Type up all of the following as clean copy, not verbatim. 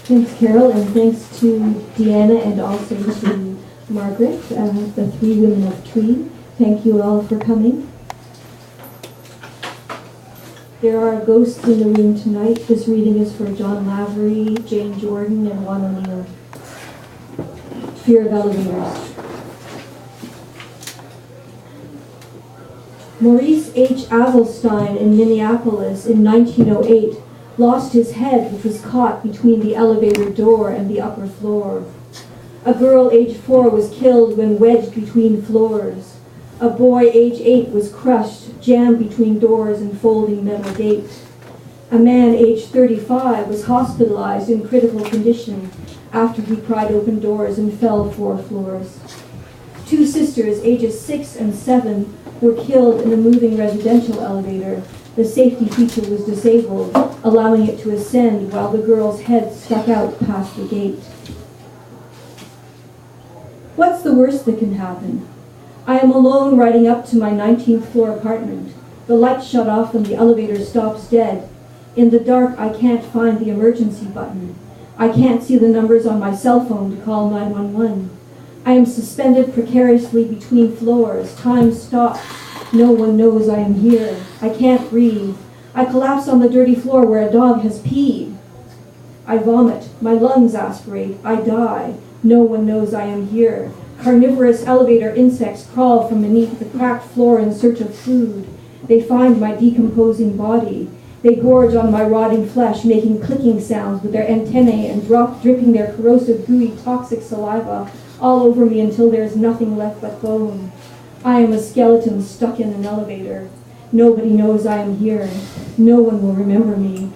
Thanks, Carol, and thanks to Deanna and also to Margaret, the three women of Tree. Thank you all for coming. There are ghosts in the room tonight. This reading is for John Lavery, Jane Jordan, and Juan O'Neill. Fear of elevators. Maurice H. Azelstein in Minneapolis in 1908 lost his head, which was caught between the elevator door and the upper floor. A girl age 4 was killed when wedged between floors. A boy age 8 was crushed, jammed between doors and folding metal gate. A man age 35 was hospitalized in critical condition after he pried open doors and fell 4 floors. 2 sisters ages 6 and 7 were killed in a moving residential elevator. The safety feature was disabled, allowing it to ascend while the girl's head stuck out past the gate. What's the worst that can happen? I am alone riding up to my 19th floor apartment. The lights shut off and the elevator stops dead. In the dark, I can't find the emergency button. I can't see the numbers on my cell phone to call 911. I am suspended precariously between floors. Time stops. No one knows I am here. I can't breathe. I collapse on the dirty floor where a dog has peed. I vomit. My lungs aspirate. I die. No one knows I am here. Carnivorous elevator insects crawl from beneath the cracked floor in search of food. They find my decomposing body. They gorge on my rotting flesh, making clicking sounds with their antennae and dripping their corrosive, gooey, toxic saliva all over me until there is nothing left but bone. I am a skeleton stuck in an elevator. Nobody knows I am here. No one will remember me.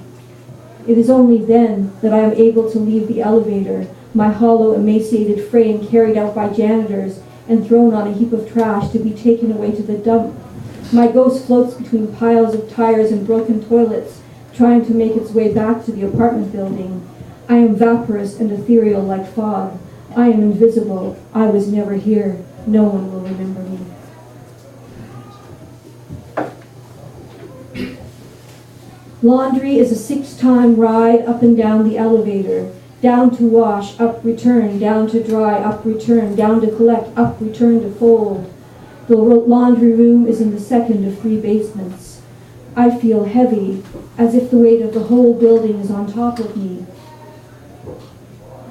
It is only then that I am able to leave the elevator, my hollow, emaciated frame carried out by janitors and thrown on a heap of trash to be taken away to the dump. My ghost floats between piles of tires and broken toilets, trying to make its way back to the apartment building. I am vaporous and ethereal like fog. I am invisible. I was never here. No one will remember me. Laundry is a 6-time ride up and down the elevator. Down to wash, up, return, down to dry, up, return, down to collect, up, return to fold. The laundry room is in the second of 3 basements. I feel heavy, as if the weight of the whole building is on top of me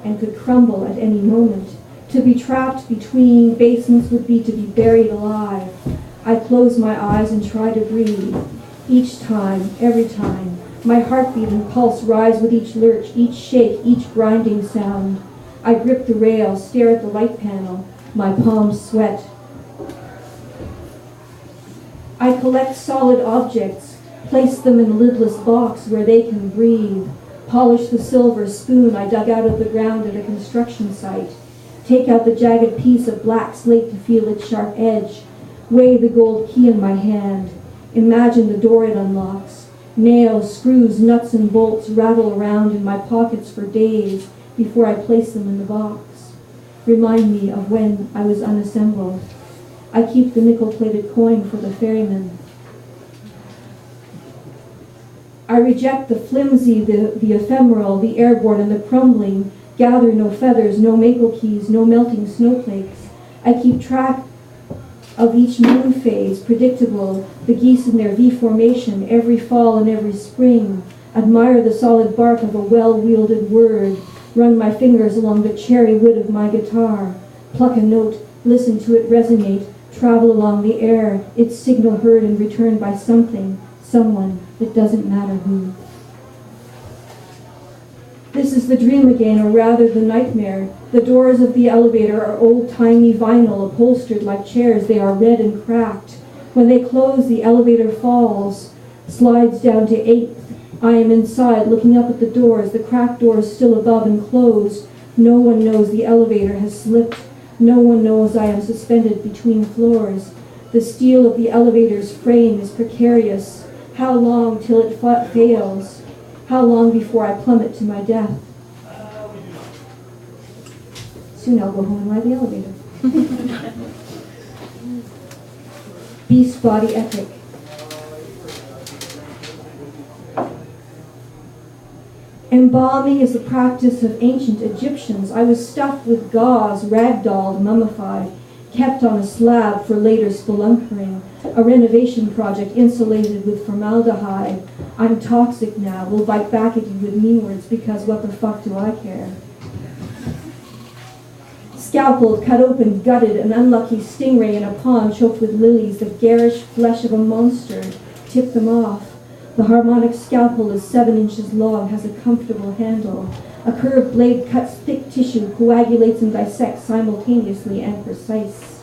and could crumble at any moment. To be trapped between basements would be to be buried alive. I close my eyes and try to breathe. Each time, every time, my heartbeat and pulse rise with each lurch, each shake, each grinding sound. I grip the rail, stare at the light panel. My palms sweat. I collect solid objects, place them in a lidless box where they can breathe. Polish the silver spoon I dug out of the ground at a construction site. Take out the jagged piece of black slate to feel its sharp edge. Weigh the gold key in my hand. Imagine the door it unlocks. Nails, screws, nuts, and bolts rattle around in my pockets for days before I place them in the box. Remind me of when I was unassembled. I keep the nickel-plated coin for the ferryman. I reject the flimsy, the ephemeral, the airborne, and the crumbling. Gather no feathers, no maple keys, no melting snowflakes. I keep track of each moon phase, predictable, the geese in their V formation, every fall and every spring. Admire the solid bark of a well-wielded word. Run my fingers along the cherry wood of my guitar. Pluck a note, listen to it resonate, travel along the air, its signal heard and returned by something, someone, it doesn't matter who. This is the dream again, or rather the nightmare. The doors of the elevator are old-timey vinyl, upholstered like chairs. They are red and cracked. When they close, the elevator falls, slides down to 8th. I am inside, looking up at the doors, the cracked doors still above and closed. No one knows the elevator has slipped. No one knows I am suspended between floors. The steel of the elevator's frame is precarious. How long till it fails? How long before I plummet to my death? Soon I'll go home and ride the elevator. Beast Body Epic. Embalming is the practice of ancient Egyptians. I was stuffed with gauze, ragdolled, mummified, kept on a slab for later spelunkering, a renovation project insulated with formaldehyde. I'm toxic now, will bite back at you with mean words because what the fuck do I care? Scalpeled, cut open, gutted, an unlucky stingray in a pond choked with lilies, the garish flesh of a monster, tip them off. The harmonic scalpel is 7 inches long, has a comfortable handle. A curved blade cuts thick tissue, coagulates and dissects simultaneously and precise.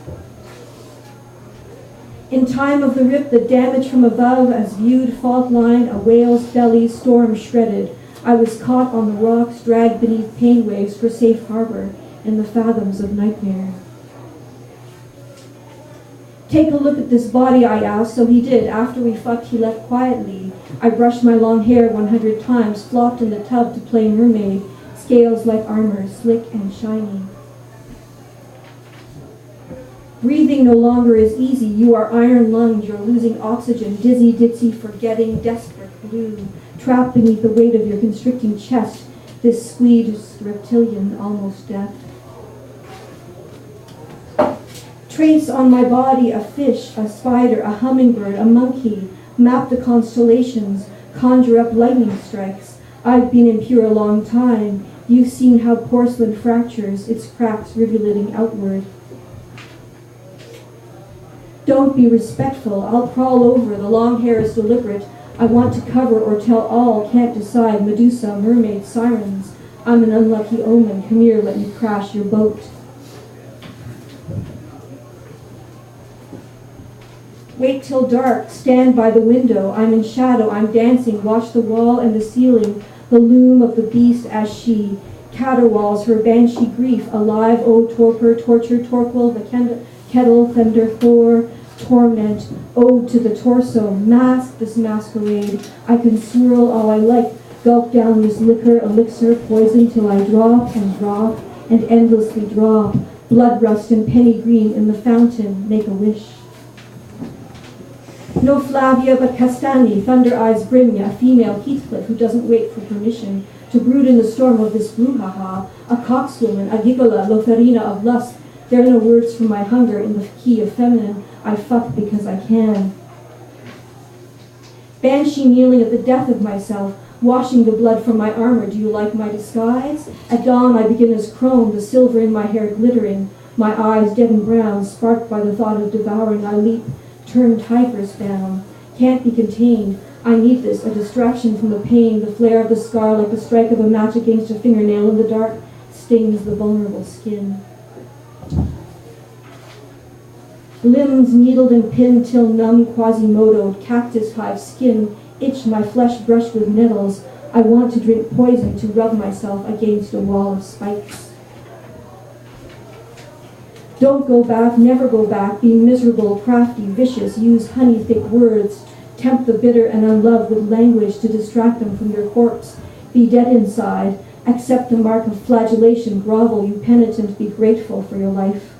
In time of the rip, the damage from above, as viewed, fault line, a whale's belly, storm shredded. I was caught on the rocks, dragged beneath pain waves for safe harbor in the fathoms of nightmare. Take a look at this body, I asked, so he did. After we fucked, he left quietly. I brushed my long hair 100 times, flopped in the tub to play mermaid, scales like armor, slick and shiny. Breathing no longer is easy. You are iron-lunged, you're losing oxygen, dizzy, ditzy, forgetting, desperate, blue, trapped beneath the weight of your constricting chest, this squeezed reptilian, almost death. Trace on my body a fish, a spider, a hummingbird, a monkey, map the constellations, conjure up lightning strikes. I've been impure a long time. You've seen how porcelain fractures, its cracks rivulating outward. Don't be respectful. I'll crawl over. The long hair is deliberate. I want to cover or tell all, can't decide. Medusa, mermaid, sirens. I'm an unlucky omen. Come here, let me crash your boat. Wait till dark, stand by the window. I'm in shadow, I'm dancing. Watch the wall and the ceiling, the loom of the beast as she caterwauls her banshee grief. Alive, oh torpor, torture, torquil, the kettle, thunder, Thor, torment, ode to the torso. Mask this masquerade. I can swirl all I like, gulp down this liquor, elixir, poison till I drop and endlessly drop. Blood rust and penny green in the fountain, make a wish. No Flavia but Castagni, Thunder Eyes Brimya, female Heathcliff who doesn't wait for permission to brood in the storm of this brouhaha, a coxwoman, a gigola, Lotharina of lust. There are no words for my hunger in the key of feminine. I fuck because I can. Banshee kneeling at the death of myself, washing the blood from my armor. Do you like my disguise? At dawn I begin as crone, the silver in my hair glittering, my eyes dead and brown, sparked by the thought of devouring. I leap, turn tigers down, can't be contained. I need this, a distraction from the pain, the flare of the scar like the strike of a match against a fingernail in the dark, stings the vulnerable skin. Limbs needled and pinned till numb, quasimodoed, cactus hive skin, itch my flesh brushed with nettles. I want to drink poison to rub myself against a wall of spikes. Don't go back, never go back, be miserable, crafty, vicious, use honey-thick words, tempt the bitter and unloved with language to distract them from your corpse. Be dead inside, accept the mark of flagellation, grovel, you penitent, be grateful for your life.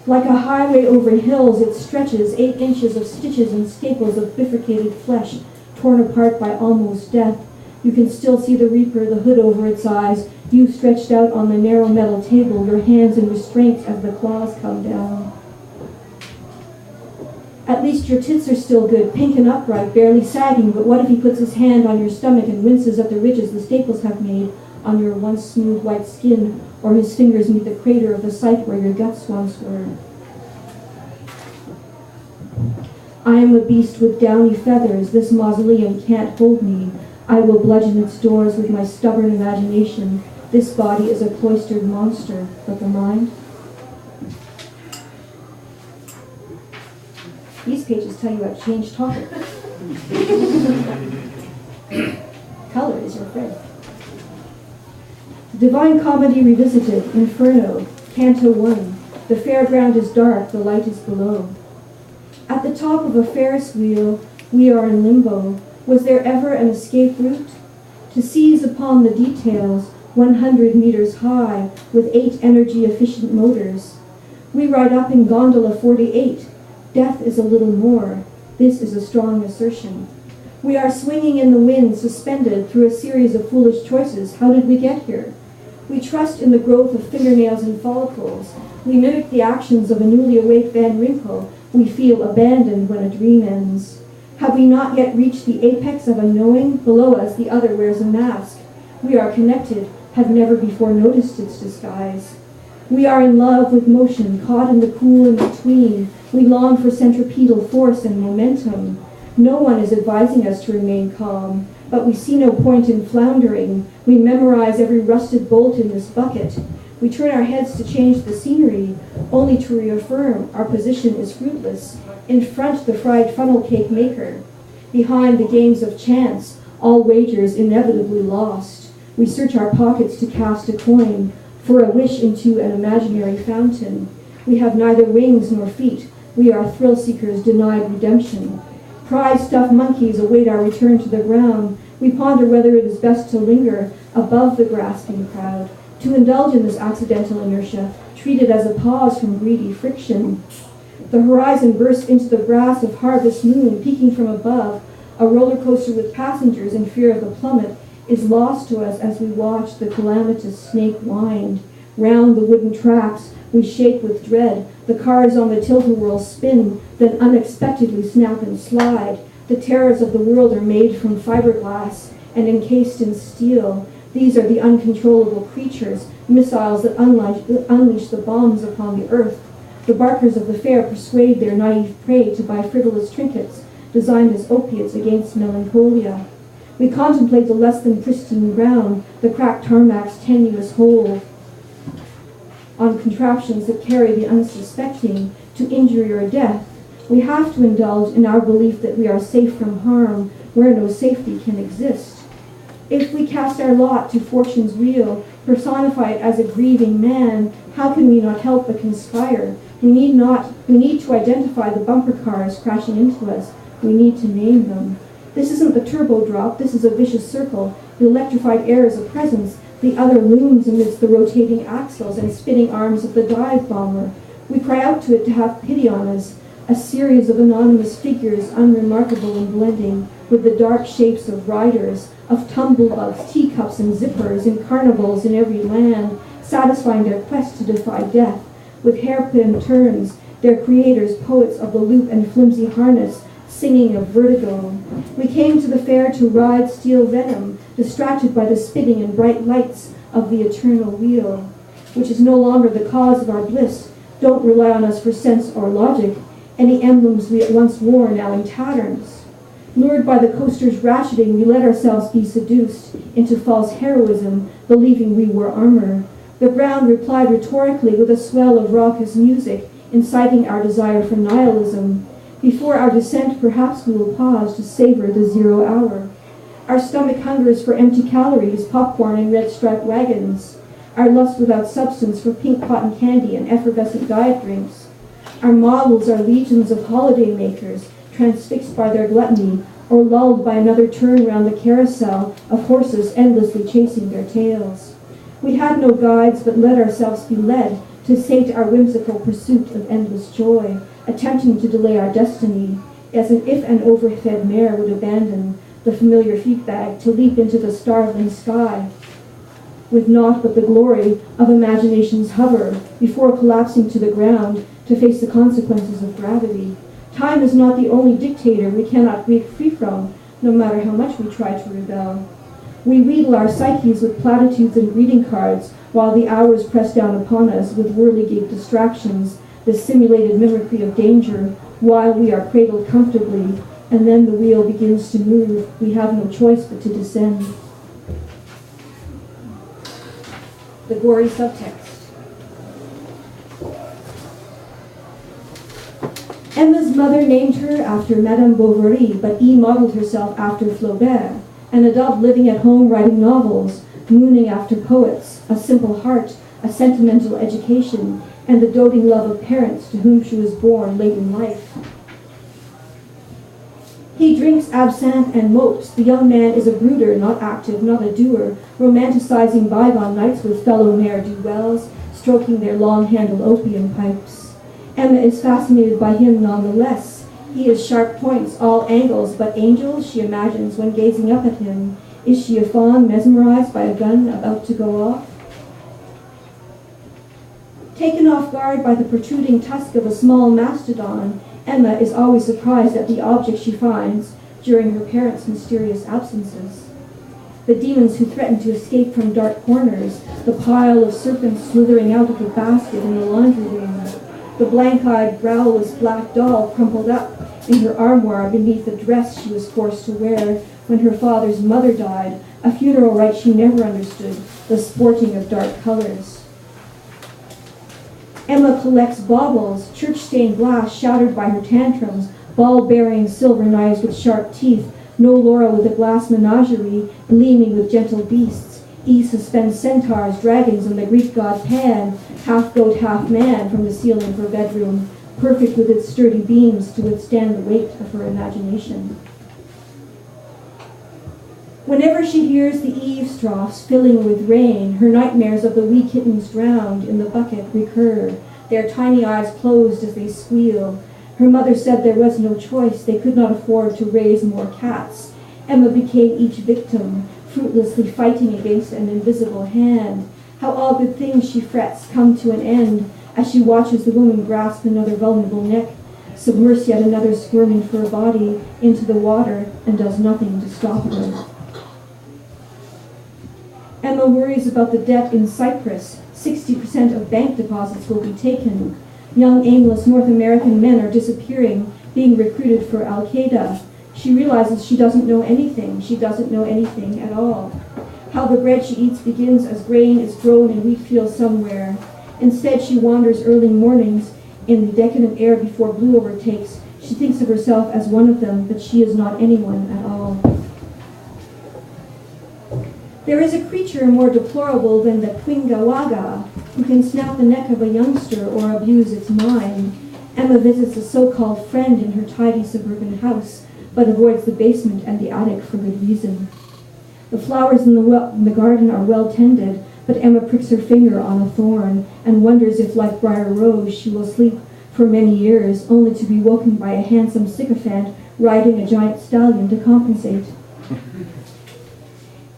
Like a highway over hills, it stretches, 8 inches of stitches and staples of bifurcated flesh, torn apart by almost death. You can still see the reaper, the hood over its eyes, you stretched out on the narrow metal table, your hands in restraints as the claws come down. At least your tits are still good, pink and upright, barely sagging, but what if he puts his hand on your stomach and winces at the ridges the staples have made on your once smooth white skin, or his fingers meet the crater of the site where your guts once were? I am a beast with downy feathers, this mausoleum can't hold me. I will bludgeon its doors with my stubborn imagination. This body is a cloistered monster, but the mind? These pages tell you I've changed topic. Color is your friend. Divine Comedy Revisited, Inferno, Canto 1. The fairground is dark, the light is below. At the top of a Ferris wheel, we are in limbo. Was there ever an escape route? To seize upon the details, 100 meters high, with 8 energy-efficient motors. We ride up in gondola 48. Death is a little more. This is a strong assertion. We are swinging in the wind, suspended through a series of foolish choices. How did we get here? We trust in the growth of fingernails and follicles. We mimic the actions of a newly awake Van Winkle. We feel abandoned when a dream ends. Have we not yet reached the apex of unknowing? Below us, the other wears a mask. We are connected, have never before noticed its disguise. We are in love with motion, caught in the cool in between. We long for centripetal force and momentum. No one is advising us to remain calm, but we see no point in floundering. We memorize every rusted bolt in this bucket. We turn our heads to change the scenery, only to reaffirm our position is fruitless. In front, the fried funnel cake maker. Behind, the games of chance, all wagers inevitably lost. We search our pockets to cast a coin, for a wish into an imaginary fountain. We have neither wings nor feet. We are thrill seekers denied redemption. Prize-stuffed monkeys await our return to the ground. We ponder whether it is best to linger above the grasping crowd, to indulge in this accidental inertia, treat it as a pause from greedy friction. The horizon bursts into the brass of harvest moon, peeking from above. A roller coaster with passengers in fear of the plummet is lost to us as we watch the calamitous snake wind. Round the wooden tracks, we shake with dread. The cars on the tilt-a-whirl spin, then unexpectedly snap and slide. The terrors of the world are made from fiberglass and encased in steel. These are the uncontrollable creatures, missiles that unleash the bombs upon the earth. The barkers of the fair persuade their naive prey to buy frivolous trinkets designed as opiates against melancholia. We contemplate the less than pristine ground, the cracked tarmac's tenuous hold on contraptions that carry the unsuspecting to injury or death. We have to indulge in our belief that we are safe from harm where no safety can exist. If we cast our lot to fortune's wheel, personify it as a grieving man, how can we not help but conspire? We need to identify the bumper cars crashing into us. We need to name them. This isn't the turbo drop, this is a vicious circle. The electrified air is a presence. The other looms amidst the rotating axles and spinning arms of the dive bomber. We cry out to it to have pity on us, a series of anonymous figures unremarkable in blending with the dark shapes of riders, of tumblebugs, teacups, and zippers in carnivals in every land, satisfying their quest to defy death. With hairpin turns, their creators, poets of the loop and flimsy harness, singing of vertigo. We came to the fair to ride steel venom, distracted by the spitting and bright lights of the eternal wheel, which is no longer the cause of our bliss. Don't rely on us for sense or logic. Any emblems we at once wore now in tatters. Lured by the coaster's ratcheting, we let ourselves be seduced into false heroism, believing we wore armor. The ground replied rhetorically with a swell of raucous music, inciting our desire for nihilism. Before our descent, perhaps we will pause to savor the 0 hour. Our stomach hungers for empty calories, popcorn and red-striped wagons. Our lust without substance for pink cotton candy and effervescent diet drinks. Our models are legions of holiday makers, transfixed by their gluttony, or lulled by another turn round the carousel of horses endlessly chasing their tails. We had no guides, but let ourselves be led to sate our whimsical pursuit of endless joy, attempting to delay our destiny, as if an overfed mare would abandon the familiar feed bag to leap into the starveling sky, with naught but the glory of imagination's hover, before collapsing to the ground to face the consequences of gravity. Time is not the only dictator we cannot break free from, no matter how much we try to rebel. We wheedle our psyches with platitudes and greeting cards, while the hours press down upon us with whirligig distractions, the simulated mimicry of danger, while we are cradled comfortably, and then the wheel begins to move. We have no choice but to descend. The gory subtext. Emma's mother named her after Madame Bovary, but E modeled herself after Flaubert, an adult living at home writing novels, mooning after poets, a simple heart, a sentimental education, and the doting love of parents to whom she was born late in life. He drinks absinthe and mopes. The young man is a brooder, not active, not a doer, romanticizing bygone nights with fellow ne'er-do-wells, stroking their long-handled opium pipes. Emma is fascinated by him nonetheless. He is sharp points, all angles, but angels, she imagines when gazing up at him. Is she a fawn mesmerized by a gun about to go off? Taken off guard by the protruding tusk of a small mastodon, Emma is always surprised at the object she finds during her parents' mysterious absences. The demons who threaten to escape from dark corners, the pile of serpents slithering out of the basket in the laundry room, the blank-eyed, browless black doll crumpled up in her armoire beneath the dress she was forced to wear when her father's mother died, a funeral rite she never understood, the sporting of dark colors. Emma collects baubles, church-stained glass shattered by her tantrums, ball-bearing silver knives with sharp teeth, no Laura with a glass menagerie gleaming with gentle beasts. E suspends centaurs, dragons, and the Greek god Pan, half goat, half man, from the ceiling of her bedroom, perfect with its sturdy beams to withstand the weight of her imagination. Whenever she hears the eaves troughs filling with rain, her nightmares of the wee kittens drowned in the bucket recur, their tiny eyes closed as they squeal. Her mother said there was no choice, they could not afford to raise more cats. Emma became each victim, fruitlessly fighting against an invisible hand. How all good things, she frets, come to an end as she watches the woman grasp another vulnerable neck, submerge yet another squirming fur body into the water, and does nothing to stop her. Emma worries about the debt in Cyprus. 60% of bank deposits will be taken. Young, aimless North American men are disappearing, being recruited for Al-Qaeda. She realizes she doesn't know anything. She doesn't know anything at all. How the bread she eats begins as grain is grown in wheat fields somewhere. Instead, she wanders early mornings in the decadent air before blue overtakes. She thinks of herself as one of them, but she is not anyone at all. There is a creature more deplorable than the Twingawaga, who can snap the neck of a youngster or abuse its mind. Emma visits a so-called friend in her tidy suburban house, but avoids the basement and the attic for good reason. The flowers in the garden are well tended, but Emma pricks her finger on a thorn and wonders if, like Briar Rose, she will sleep for many years, only to be woken by a handsome sycophant riding a giant stallion to compensate.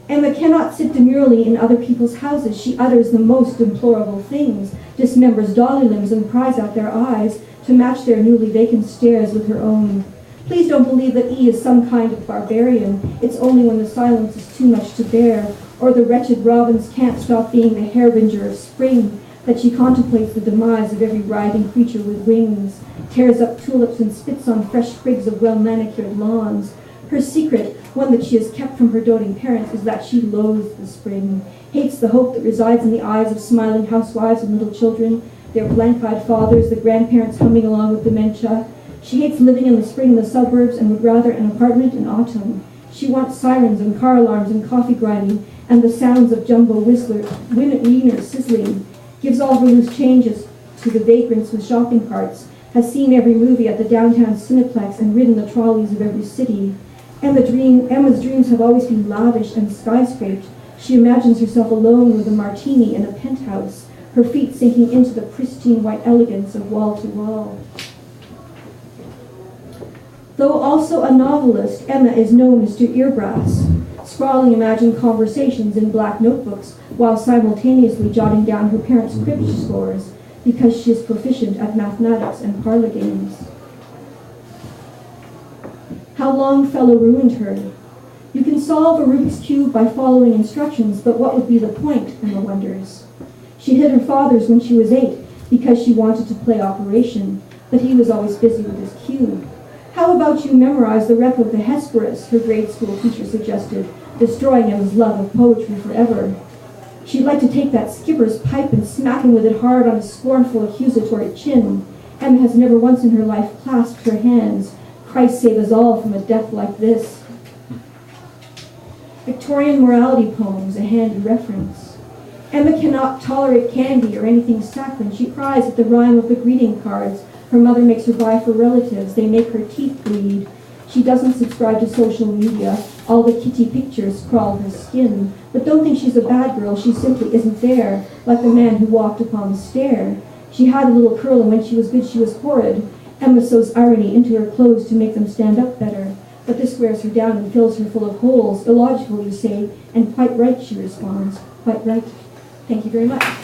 Emma cannot sit demurely in other people's houses. She utters the most deplorable things, dismembers dolly limbs and pries out their eyes to match their newly vacant stares with her own. Please don't believe that E is some kind of barbarian. It's only when the silence is too much to bear, or the wretched robins can't stop being the harbinger of spring, that she contemplates the demise of every writhing creature with wings, tears up tulips and spits on fresh sprigs of well-manicured lawns. Her secret, one that she has kept from her doting parents, is that she loathes the spring, hates the hope that resides in the eyes of smiling housewives and little children, their blank-eyed fathers, the grandparents humming along with dementia. She hates living in the spring in the suburbs and would rather an apartment in autumn. She wants sirens and car alarms and coffee grinding and the sounds of jumbo wieners sizzling, gives all her loose changes to the vagrants with shopping carts, has seen every movie at the downtown Cineplex and ridden the trolleys of every city. Emma's dreams have always been lavish and skyscraped. She imagines herself alone with a martini in a penthouse, her feet sinking into the pristine white elegance of wall to wall. Though also a novelist, Emma is no Mr. Earbrass, scrawling imagined conversations in black notebooks while simultaneously jotting down her parents' cribbage scores because she is proficient at mathematics and parlor games. How Longfellow ruined her. You can solve a Rubik's Cube by following instructions, but what would be the point, Emma wonders. She hid her father's when she was 8 because she wanted to play Operation, but he was always busy with his cube. How about you memorize the rep of the Hesperus, her grade school teacher suggested, destroying Emma's love of poetry forever. She'd like to take that skipper's pipe and smack him with it hard on his scornful, accusatory chin. Emma has never once in her life clasped her hands. Christ save us all from a death like this. Victorian morality poems, a handy reference. Emma cannot tolerate candy or anything saccharine. She cries at the rhyme of the greeting cards her mother makes her buy for relatives. They make her teeth bleed. She doesn't subscribe to social media. All the kitty pictures crawl her skin. But don't think she's a bad girl. She simply isn't there, like the man who walked upon the stair. She had a little curl, and when she was good, she was horrid. Emma sews irony into her clothes to make them stand up better, but this wears her down and fills her full of holes. Illogical, you say, and quite right, she responds. Quite right. Thank you very much.